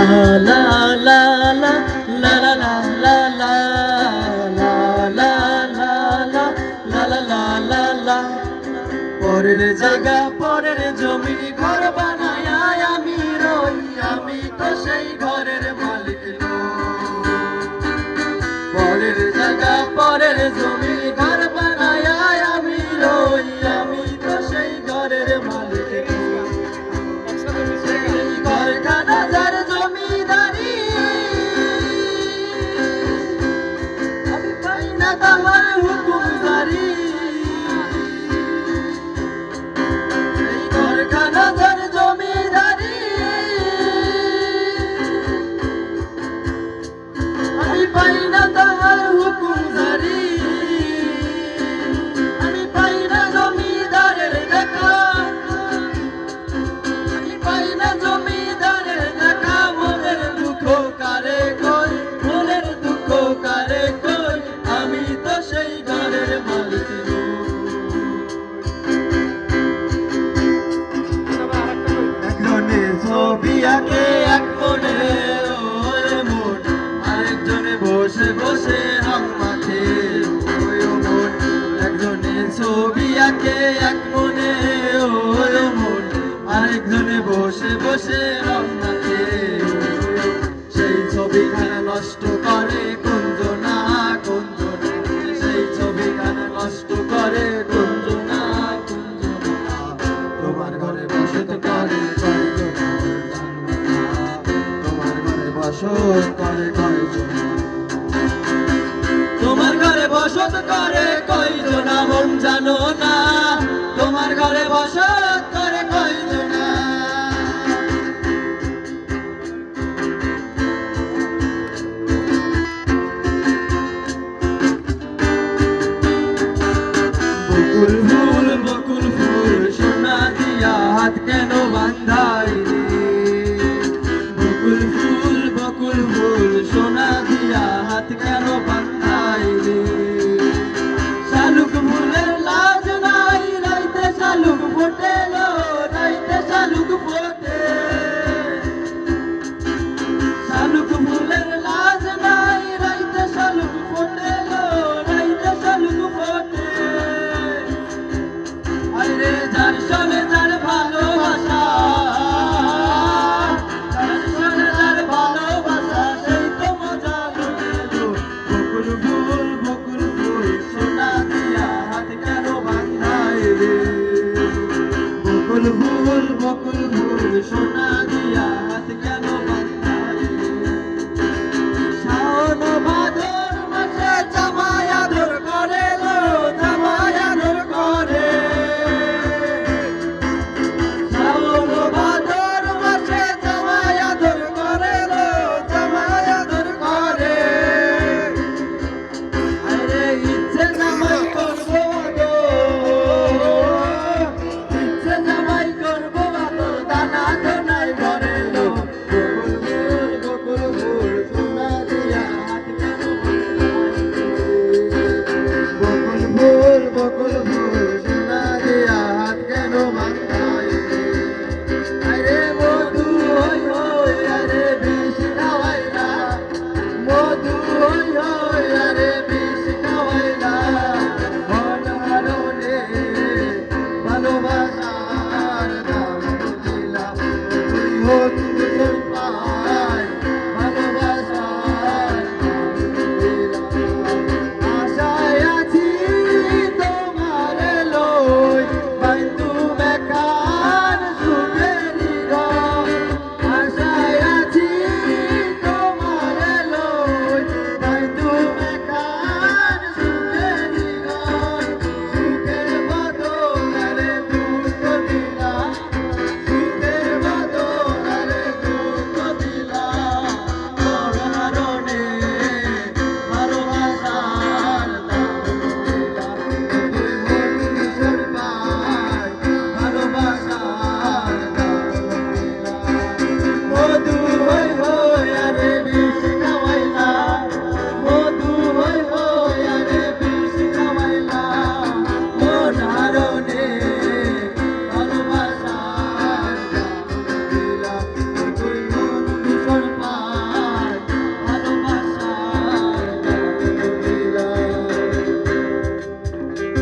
la la la la la la la la la la la la la পরের জায়গা পরের জমি ঘর বানায় আমি রই আমি তো সেই ঘরের মালিক পরের জায়গা পরের জমি ঘর বানায় আমি রই আমি তো সেই ঘরের মালিক ঘরখানা যার জমিদারি আমি পাই না তাহার হুকুমদারি ঘরখানা যার জমিদারি আমি পাই না তাহার হুকুমদারি আমি পাই না জমিদারের দেখা আমি পাই না জমিদারের দেখা মনের দুঃখ কারে কই মনের দুঃখ কারে কই আমি তো সেই ঘরের মালিক একজনে ছবি আঁকে এক মনে ওরে মন আরেকজনে বসে বসে রং মাখে ওই মন একজনে ছবি আঁকে এক মনে ওই মন আরেকজনে বসে বসে রং মাখে সেই ছবিখানা নষ্ট করে কুঞ্জনা কুঞ্জনা সেই ছবিখানা নষ্ট করে কুঞ্জনা কুঞ্জনা তোমার ঘরে বসত করে তোমার ঘরে বসত